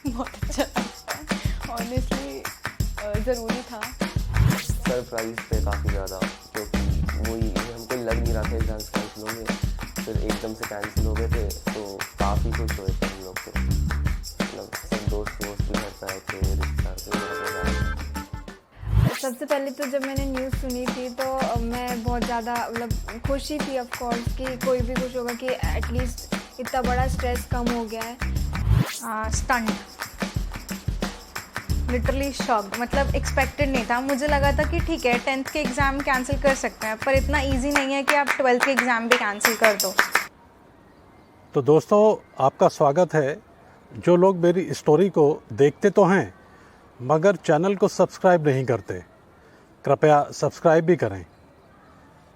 बहुत अच्छा लगता है ऑनेस्टली, ज़रूरी था। सरप्राइज थे काफ़ी ज़्यादा, क्योंकि वही हमको लग नहीं रहा था एग्जाम्स कैंसिल होंगे, फिर एकदम से कैंसिल हो गए थे तो काफ़ी खुश हुए थे हम लोग। तो मतलब सब दोस्त भी घर पर आए थे, रिश्तेदार थे, बहुत मज़ा आया। सबसे पहले तो जब मैंने न्यूज़ सुनी थी तो मैं बहुत ज़्यादा मतलब खुशी थी ऑफ कोर्स कि कोई भी खुश होगा कि एटलीस्ट इतना बड़ा स्ट्रेस कम हो गया है। स्टंट, लिटरली शॉक्ड, मतलब एक्सपेक्टेड नहीं था। मुझे लगा था कि ठीक है 10th के एग्ज़ाम कैंसिल कर सकते हैं, पर इतना इजी नहीं है कि आप 12th के एग्ज़ाम भी कैंसिल कर दो। तो दोस्तों, आपका स्वागत है। जो लोग मेरी स्टोरी को देखते तो हैं मगर चैनल को सब्सक्राइब नहीं करते, कृपया सब्सक्राइब भी करें।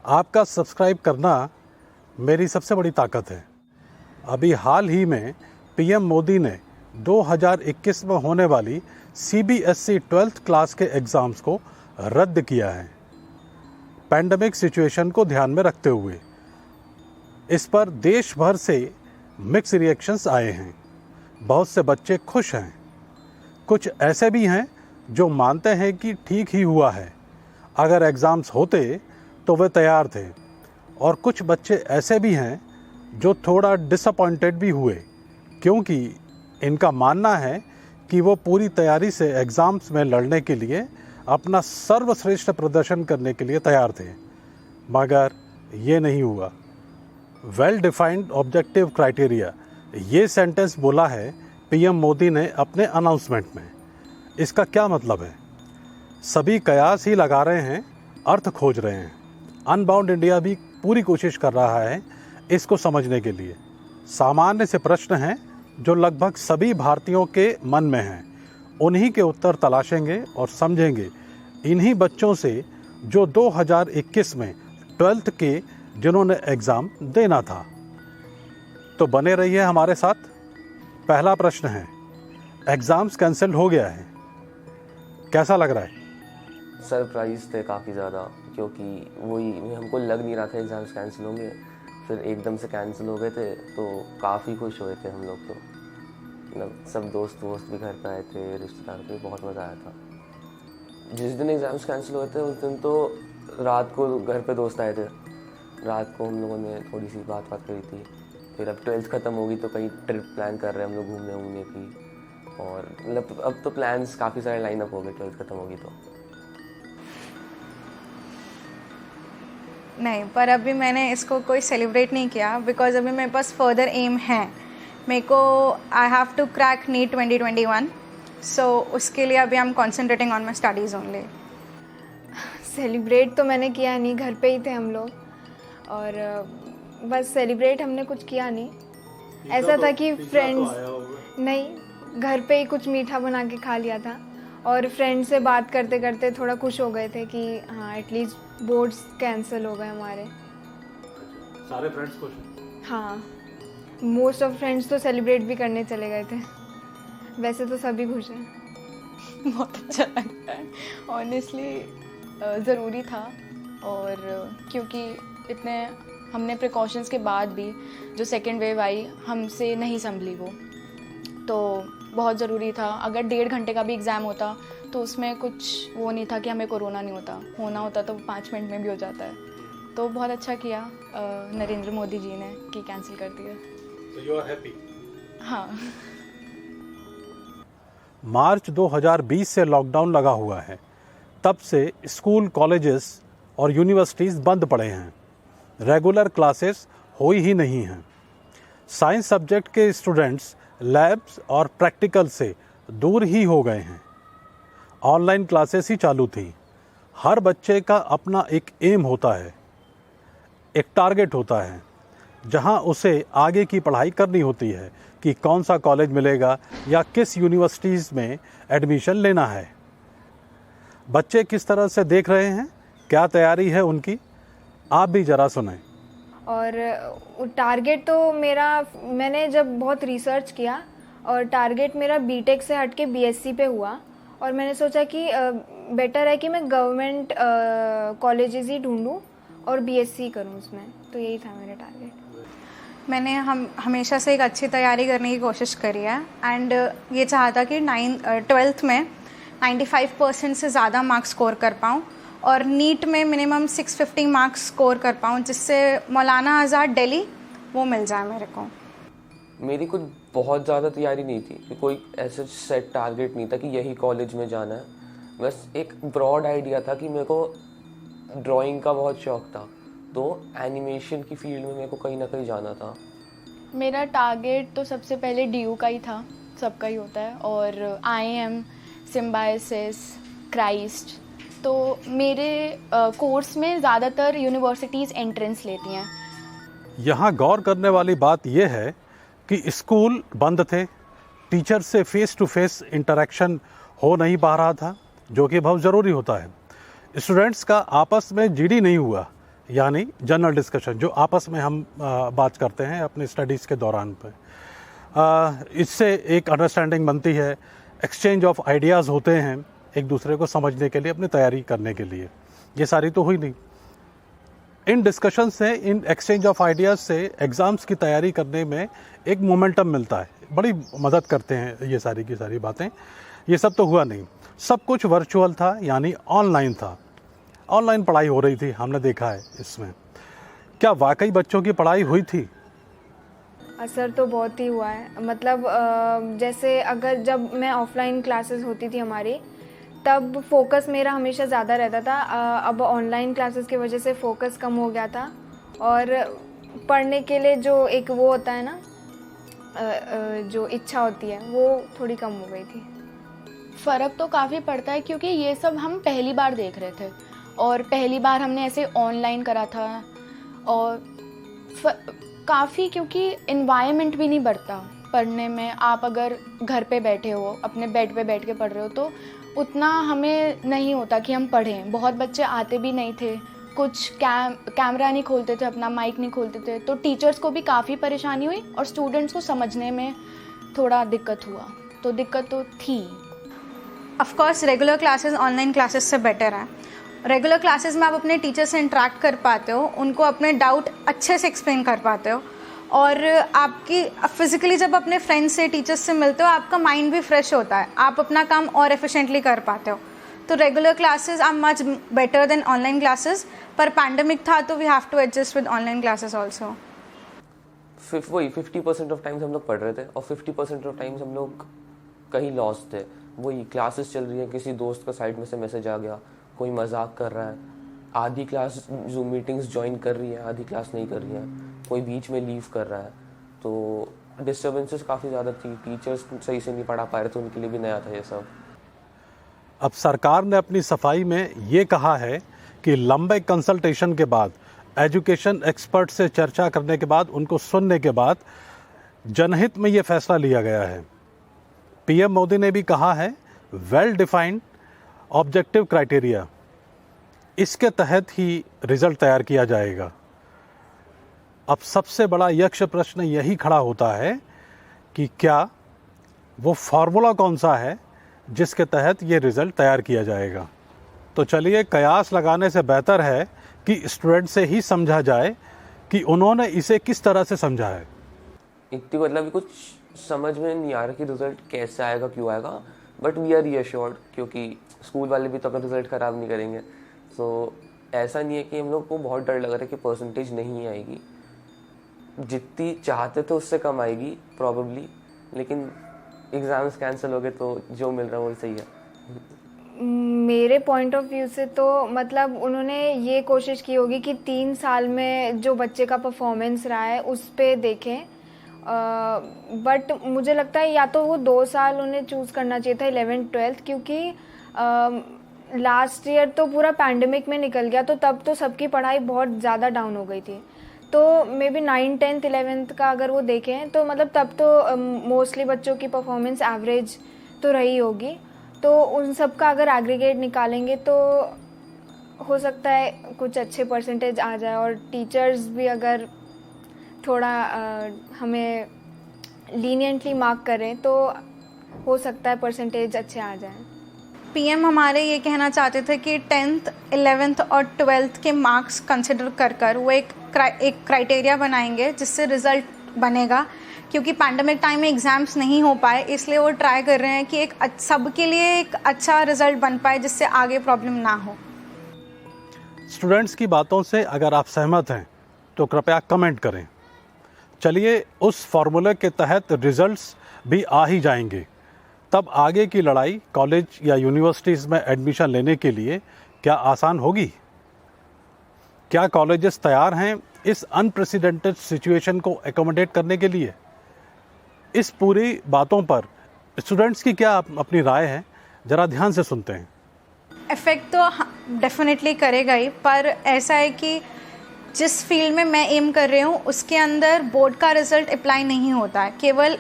आपका सब्सक्राइब करना मेरी सबसे बड़ी ताकत है। अभी हाल ही में पीएम मोदी ने 2021 में होने वाली सीबीएसई 12th क्लास के एग्ज़ाम्स को रद्द किया है, पैंडेमिक सिचुएशन को ध्यान में रखते हुए। इस पर देश भर से मिक्स रिएक्शंस आए हैं। बहुत से बच्चे खुश हैं, कुछ ऐसे भी हैं जो मानते हैं कि ठीक ही हुआ है, अगर एग्ज़ाम्स होते तो वे तैयार थे, और कुछ बच्चे ऐसे भी हैं जो थोड़ा डिसअपॉइंटेड भी हुए, क्योंकि इनका मानना है कि वो पूरी तैयारी से एग्ज़ाम्स में लड़ने के लिए अपना सर्वश्रेष्ठ प्रदर्शन करने के लिए तैयार थे, मगर ये नहीं हुआ। वेल डिफाइंड ऑब्जेक्टिव क्राइटेरिया, ये सेंटेंस बोला है पीएम मोदी ने अपने अनाउंसमेंट में। इसका क्या मतलब है? सभी कयास ही लगा रहे हैं, अर्थ खोज रहे हैं। अनबाउंड इंडिया भी पूरी कोशिश कर रहा है इसको समझने के लिए। सामान्य से प्रश्न हैं जो लगभग सभी भारतीयों के मन में हैं, उन्हीं के उत्तर तलाशेंगे और समझेंगे इन्हीं बच्चों से जो 2021 में 12th के जिन्होंने एग्ज़ाम देना था। तो बने रहिए हमारे साथ। पहला प्रश्न है, एग्ज़ाम्स कैंसिल हो गया है, कैसा लग रहा है? सरप्राइज थे काफ़ी ज़्यादा, क्योंकि वही हमको लग नहीं रहा था एग्ज़ाम्स कैंसिल होंगे, फिर एकदम से कैंसिल हो गए थे तो काफ़ी खुश हुए थे हम लोग। तो मतलब सब दोस्त भी घर पर आए थे, रिश्तेदार थे, बहुत मज़ा आया था। जिस दिन एग्ज़ाम्स कैंसिल हुए थे उस दिन तो रात को घर पे दोस्त आए थे, रात को हम लोगों ने थोड़ी सी बात करी थी। फिर अब 12th ख़त्म होगी तो कहीं ट्रिप प्लान कर रहे हैं हम लोग घूमने की, और मतलब अब तो प्लान्स काफ़ी सारे लाइन अप हो गए 12th ख़त्म होगी तो। नहीं, पर अभी मैंने इसको कोई सेलिब्रेट नहीं किया, बिकॉज अभी मेरे पास फर्दर एम है। मेरे को I have to crack NEET 2021, so उसके लिए अभी I am concentrating on my studies only. Celebrate तो मैंने किया नहीं, घर पे ही थे हम लोग, और बस सेलिब्रेट हमने कुछ किया नहीं। ऐसा था कि फ्रेंड्स नहीं, घर पे ही कुछ मीठा बना के खा लिया था, और फ्रेंड से बात करते करते थोड़ा खुश हो गए थे कि हाँ एटलीस्ट बोर्ड्स कैंसिल हो गए हमारे। सारे फ्रेंड्स खुश हैं? हाँ, मोस्ट ऑफ फ्रेंड्स तो सेलिब्रेट भी करने चले गए थे। वैसे तो सभी खुश हैं। बहुत अच्छा लगता है ऑनेस्टली, ज़रूरी था। और क्योंकि इतने हमने प्रिकॉशंस के बाद भी जो सेकेंड वेव आई हमसे नहीं संभली, वो तो बहुत ज़रूरी था। अगर 1.5 घंटे का भी एग्ज़ाम होता तो उसमें कुछ वो नहीं था कि हमें कोरोना नहीं होता तो 5 मिनट में भी हो जाता है। तो बहुत अच्छा किया नरेंद्र मोदी जी ने कि कैंसिल कर दिया। So you are happy? हाँ। मार्च 2020 से लॉकडाउन लगा हुआ है, तब से स्कूल, कॉलेजेस और यूनिवर्सिटीज़ बंद पड़े हैं। रेगुलर क्लासेस हुई ही नहीं हैं। साइंस सब्जेक्ट के स्टूडेंट्स लैब्स और प्रैक्टिकल से दूर ही हो गए हैं। ऑनलाइन क्लासेस ही चालू थी। हर बच्चे का अपना एक एम होता है, एक टारगेट होता है, जहां उसे आगे की पढ़ाई करनी होती है कि कौन सा कॉलेज मिलेगा या किस यूनिवर्सिटीज़ में एडमिशन लेना है। बच्चे किस तरह से देख रहे हैं, क्या तैयारी है उनकी, आप भी ज़रा सुनें। और टारगेट तो मेरा, मैंने जब बहुत रिसर्च किया और टारगेट मेरा बीटेक से हट के बीएससी पे हुआ, और मैंने सोचा कि बेटर है कि मैं गवर्नमेंट कॉलेजेस ही ढूंढूं और बीएससी करूं उसमें। तो यही था मेरा टारगेट। मैंने हमेशा से एक अच्छी तैयारी करने की कोशिश करी है एंड ये चाहा था कि 12th में 95% से ज़्यादा मार्क्स स्कोर कर पाऊँ और नीट में मिनिमम 650 मार्क्स स्कोर कर पाऊँ, जिससे मौलाना आज़ाद दिल्ली वो मिल जाए मेरे को। मेरी कुछ बहुत ज़्यादा तैयारी नहीं थी कि कोई ऐसे सेट टारगेट नहीं था कि यही कॉलेज में जाना है। बस एक ब्रॉड आइडिया था कि मेरे को ड्राइंग का बहुत शौक़ था, तो एनिमेशन की फील्ड में मेरे को कहीं ना कहीं जाना था। मेरा टारगेट तो सबसे पहले DU का ही था, सबका ही होता है, और IIM, सिम्बायोसिस, क्राइस्ट। तो मेरे कोर्स में ज़्यादातर यूनिवर्सिटीज़ एंट्रेंस लेती हैं। यहाँ गौर करने वाली बात यह है कि स्कूल बंद थे, टीचर से फेस टू फेस इंटरेक्शन हो नहीं पा रहा था, जो कि बहुत ज़रूरी होता है। स्टूडेंट्स का आपस में GD नहीं हुआ, यानी जनरल डिस्कशन जो आपस में हम बात करते हैं अपनी स्टडीज़ के दौरान पे। इससे एक अंडरस्टैंडिंग बनती है, एक्सचेंज ऑफ आइडियाज़ होते हैं एक दूसरे को समझने के लिए, अपनी तैयारी करने के लिए। ये सारी तो हुई नहीं। इन डिस्कशन से, इन एक्सचेंज ऑफ आइडियाज़ से एग्ज़ाम्स की तैयारी करने में एक मोमेंटम मिलता है, बड़ी मदद करते हैं ये सारी की सारी बातें। ये सब तो हुआ नहीं, सब कुछ वर्चुअल था, यानी ऑनलाइन था। ऑनलाइन पढ़ाई हो रही थी, हमने देखा है इसमें। क्या वाकई बच्चों की पढ़ाई हुई थी? असर तो बहुत ही हुआ है। मतलब जैसे अगर जब मैं ऑफलाइन क्लासेस होती थी हमारी, तब फोकस मेरा हमेशा ज़्यादा रहता था। अब ऑनलाइन क्लासेस की वजह से फोकस कम हो गया था, और पढ़ने के लिए जो एक वो होता है ना, जो इच्छा होती है, वो थोड़ी कम हो गई थी। फ़र्क तो काफ़ी पड़ता है, क्योंकि ये सब हम पहली बार देख रहे थे और पहली बार हमने ऐसे ऑनलाइन करा था, और काफ़ी, क्योंकि इन्वायरमेंट भी नहीं बढ़ता पढ़ने में। आप अगर घर पे बैठे हो, अपने बेड पे बैठ के पढ़ रहे हो, तो उतना हमें नहीं होता कि हम पढ़ें। बहुत बच्चे आते भी नहीं थे, कुछ कैमरा नहीं खोलते थे, अपना माइक नहीं खोलते थे, तो टीचर्स को भी काफ़ी परेशानी हुई और स्टूडेंट्स को समझने में थोड़ा दिक्कत हुआ। तो दिक्कत तो थी। Of course regular classes online classes से बेटर है। रेगुलर क्लासेस में आप अपने टीचर से इंटरेक्ट कर पाते हो, उनको अपने डाउट अच्छे से एक्सप्लेन कर पाते हो, और आपकी फिज़िकली जब अपने फ्रेंड्स से, टीचर्स से मिलते हो, आपका माइंड भी फ्रेश होता है, आप अपना काम और एफिशिएंटली कर पाते हो। तो regular classes are much better than online classes, पर पैंडमिक था तो we have to adjust with online classes also. वही 50% ऑफ टाइम्स हम लोग पढ़ रहे थे और 50% ऑफ टाइम्स हम लोग कहीं लॉस्ट थे। वही क्लासेस चल रही है, किसी दोस्त का साइड में से मैसेज आ गया, कोई मजाक कर रहा है, आधी क्लास जूम मीटिंग्स ज्वाइन कर रही है, आधी क्लास नहीं कर रही है, कोई बीच में लीव कर रहा है। तो डिस्टर्बेंसेस काफ़ी ज़्यादा थी, टीचर्स सही से नहीं पढ़ा पा रहे थे, उनके लिए भी नया था ये सब। अब सरकार ने अपनी सफाई में ये कहा है कि लंबे कंसल्टेशन के बाद, एजुकेशन एक्सपर्ट से चर्चा करने के बाद, उनको सुनने के बाद जनहित में ये फैसला लिया गया है। PM मोदी ने भी कहा है वेल डिफाइंड ऑब्जेक्टिव क्राइटेरिया, इसके तहत ही रिजल्ट तैयार किया जाएगा। अब सबसे बड़ा यक्ष प्रश्न यही खड़ा होता है कि क्या वो फार्मूला कौन सा है जिसके तहत ये रिज़ल्ट तैयार किया जाएगा। तो चलिए, कयास लगाने से बेहतर है कि स्टूडेंट से ही समझा जाए कि उन्होंने इसे किस तरह से समझा है। इतनी मतलब कुछ समझ में नहीं आ रहा कि रिज़ल्ट कैसे आएगा, क्यों आएगा, बट वी आर रीअश्योर्ड, क्योंकि स्कूल वाले भी तो अपना रिज़ल्ट ख़राब नहीं करेंगे। सो ऐसा नहीं है कि हम लोग को बहुत डर लग रहा है कि परसेंटेज नहीं आएगी, जितनी चाहते थे उससे कम आएगी प्रॉबेबली, लेकिन एग्ज़ाम्स कैंसिल हो गए तो जो मिल रहा है वही सही है। मेरे पॉइंट ऑफ व्यू से तो मतलब उन्होंने ये कोशिश की होगी कि 3 साल में जो बच्चे का परफॉर्मेंस रहा है उस पे देखें, बट मुझे लगता है या तो वो 2 साल उन्हें चूज़ करना चाहिए था 11th 12th, क्योंकि लास्ट ईयर तो पूरा पैंडमिक में निकल गया, तो तब तो सबकी पढ़ाई बहुत ज़्यादा डाउन हो गई थी। तो may be 9th 10th 11th का अगर वो देखें तो मतलब तब तो मोस्टली बच्चों की परफॉर्मेंस एवरेज तो रही होगी, तो उन सब का अगर एग्रीगेट निकालेंगे तो हो सकता है कुछ अच्छे परसेंटेज आ जाए, और टीचर्स भी अगर थोड़ा हमें लीनियंटली मार्क करें तो हो सकता है परसेंटेज अच्छे आ जाएं। PM हमारे ये कहना चाहते थे कि 10th 11th और 12th के मार्क्स कंसिडर कर वो एक क्राइटेरिया बनाएंगे जिससे रिज़ल्ट बनेगा, क्योंकि पैंडमिक टाइम में एग्ज़ाम्स नहीं हो पाए, इसलिए वो ट्राई कर रहे हैं कि एक सबके लिए एक अच्छा रिजल्ट बन पाए जिससे आगे प्रॉब्लम ना हो। स्टूडेंट्स की बातों से अगर आप सहमत हैं तो कृपया कमेंट करें। चलिए, उस फॉर्मूले के तहत रिजल्ट्स भी आ ही जाएंगे, तब आगे की लड़ाई कॉलेज या यूनिवर्सिटीज़ में एडमिशन लेने के लिए क्या आसान होगी? क्या कॉलेजेस तैयार हैं इस अनप्रेसिडेंटेड सिचुएशन को एकोमोडेट करने के लिए? इस पूरी बातों पर स्टूडेंट्स की क्या अपनी राय है, ज़रा ध्यान से सुनते हैं। इफ़ेक्ट तो डेफिनेटली करेगा ही, पर ऐसा है कि जिस फील्ड में मैं एम कर रही हूँ उसके अंदर बोर्ड का रिज़ल्ट अप्लाई नहीं होता है, केवल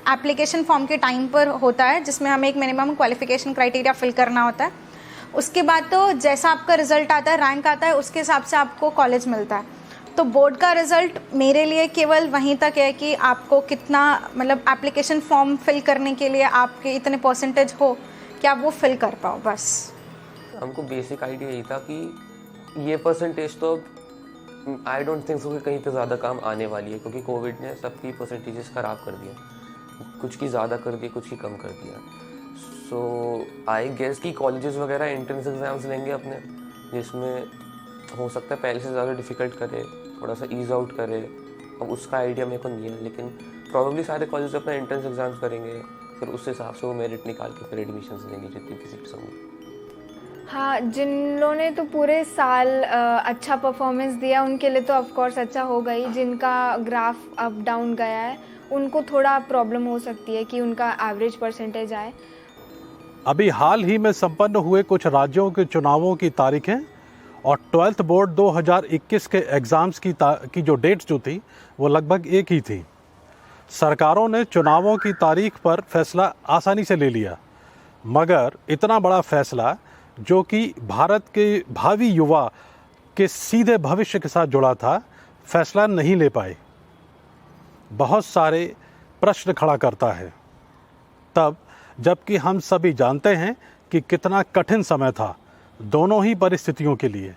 एप्लीकेशन फॉर्म के टाइम पर होता है, जिसमें हमें एक मिनिमम क्वालिफिकेशन क्राइटेरिया फिल करना होता है। उसके बाद तो जैसा आपका रिज़ल्ट आता है, रैंक आता है, उसके हिसाब से आपको कॉलेज मिलता है। तो बोर्ड का रिज़ल्ट मेरे लिए केवल वहीं तक है कि आपको कितना, मतलब एप्लीकेशन फॉर्म फिल करने के लिए आपके इतने परसेंटेज हो कि आप वो फिल कर पाओ, बस। हमको बेसिक आइडिया यही था कि ये परसेंटेज तो आई डोंट थिंक सो कि कहीं पे ज़्यादा काम आने वाली है, क्योंकि कोविड ने सबकी परसेंटेजेस ख़राब कर दिया, कुछ की ज़्यादा कर दी, कुछ की कम कर दिया। सो आई गेस कि कॉलेजेस वगैरह एंट्रेंस एग्ज़ाम्स लेंगे अपने, जिसमें हो सकता है पहले से ज़्यादा डिफ़िकल्ट करे, थोड़ा सा ईज आउट करे। अब उसका आइडिया मेरे को नहीं है, लेकिन प्रॉब्लली सारे कॉलेज अपना एंट्रेंस एग्ज़ाम्स करेंगे, फिर उस हिसाब से वो मेरिट निकाल के फिर एडमिशन लेंगे जितनी भी सीट्स होंगी। हाँ, जिन लोगों ने तो पूरे साल अच्छा परफॉर्मेंस दिया उनके लिए तो ऑफ कोर्स अच्छा होगा ही। जिनका ग्राफ अप डाउन गया है उनको थोड़ा प्रॉब्लम हो सकती है कि उनका एवरेज परसेंटेज आए। अभी हाल ही में संपन्न हुए कुछ राज्यों के चुनावों की तारीखें और 12th बोर्ड 2021 के एग्ज़ाम्स की जो डेट्स जो थी वो लगभग एक ही थी। सरकारों ने चुनावों की तारीख पर फैसला आसानी से ले लिया, मगर इतना बड़ा फैसला जो कि भारत के भावी युवा के सीधे भविष्य के साथ जुड़ा था, फैसला नहीं ले पाए। बहुत सारे प्रश्न खड़ा करता है, तब जबकि हम सभी जानते हैं कि कितना कठिन समय था दोनों ही परिस्थितियों के लिए।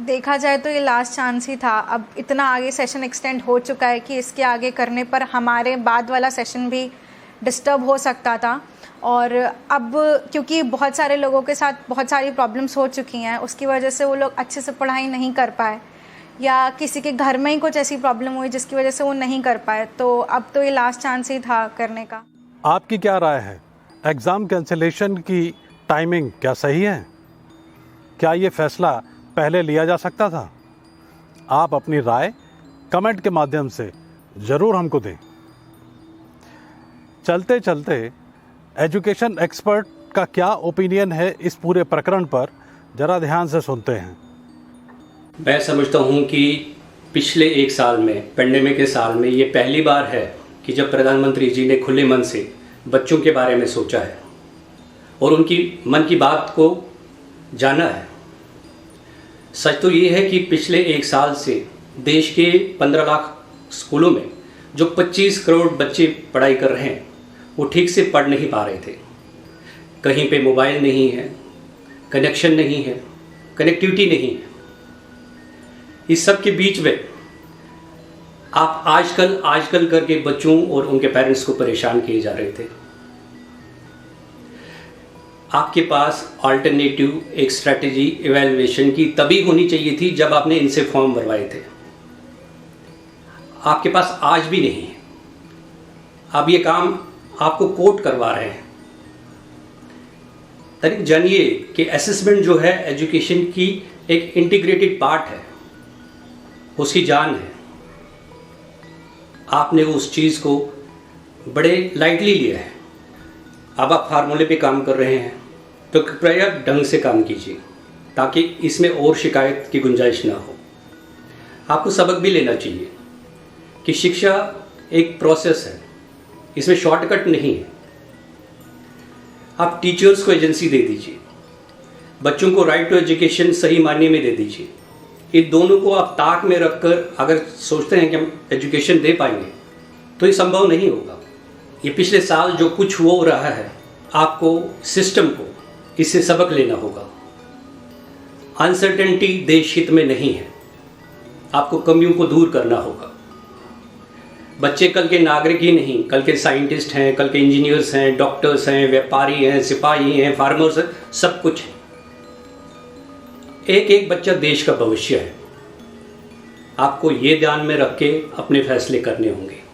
देखा जाए तो ये लास्ट चांस ही था। अब इतना आगे सेशन एक्सटेंड हो चुका है कि इसके आगे करने पर हमारे बाद वाला सेशन भी डिस्टर्ब हो सकता था, और अब क्योंकि बहुत सारे लोगों के साथ बहुत सारी प्रॉब्लम्स हो चुकी हैं, उसकी वजह से वो लोग अच्छे से पढ़ाई नहीं कर पाए, या किसी के घर में ही कुछ ऐसी प्रॉब्लम हुई जिसकी वजह से वो नहीं कर पाए, तो अब तो ये लास्ट चांस ही था करने का। आपकी क्या राय है? एग्ज़ाम कैंसिलेशन की टाइमिंग क्या सही है? क्या ये फैसला पहले लिया जा सकता था? आप अपनी राय कमेंट के माध्यम से ज़रूर हमको दें। चलते चलते एजुकेशन एक्सपर्ट का क्या ओपिनियन है इस पूरे प्रकरण पर, ज़रा ध्यान से सुनते हैं। मैं समझता हूं कि पिछले एक साल में, पेंडेमिक के साल में, ये पहली बार है कि जब प्रधानमंत्री जी ने खुले मन से बच्चों के बारे में सोचा है और उनकी मन की बात को जाना है। सच तो ये है कि पिछले एक साल से देश के 15 लाख स्कूलों में जो 25 करोड़ बच्चे पढ़ाई कर रहे हैं वो ठीक से पढ़ नहीं पा रहे थे। कहीं पे मोबाइल नहीं है, कनेक्शन नहीं है, कनेक्टिविटी नहीं है। इस सब के बीच में आप आजकल करके बच्चों और उनके पेरेंट्स को परेशान किए जा रहे थे। आपके पास अल्टरनेटिव एक स्ट्रैटेजी इवैल्यूएशन की तभी होनी चाहिए थी जब आपने इनसे फॉर्म भरवाए थे। आपके पास आज भी नहीं है। अब ये काम आपको कोर्ट करवा रहे हैं। तरीक जानिए कि असेसमेंट जो है एजुकेशन की एक इंटीग्रेटेड पार्ट है, उसकी जान है। आपने उस चीज़ को बड़े लाइटली लिया है। अब आप फार्मूले पे काम कर रहे हैं तो कृपया ढंग से काम कीजिए ताकि इसमें और शिकायत की गुंजाइश ना हो। आपको सबक भी लेना चाहिए कि शिक्षा एक प्रोसेस है, इसमें शॉर्टकट नहीं है। आप टीचर्स को एजेंसी दे दीजिए, बच्चों को राइट टू एजुकेशन सही मायने में दे दीजिए। इन दोनों को आप ताक में रखकर अगर सोचते हैं कि हम एजुकेशन दे पाएंगे तो ये संभव नहीं होगा। ये पिछले साल जो कुछ हो रहा है, आपको सिस्टम को इससे सबक लेना होगा। अनसर्टेनिटी देश हित में नहीं है। आपको कमियों को दूर करना होगा। बच्चे कल के नागरिक ही नहीं, कल के साइंटिस्ट हैं, कल के इंजीनियर्स हैं, डॉक्टर्स हैं, व्यापारी हैं, सिपाही हैं, फार्मर्स हैं, सब कुछ है। एक एक बच्चा देश का भविष्य है। आपको ये ध्यान में रख के अपने फैसले करने होंगे।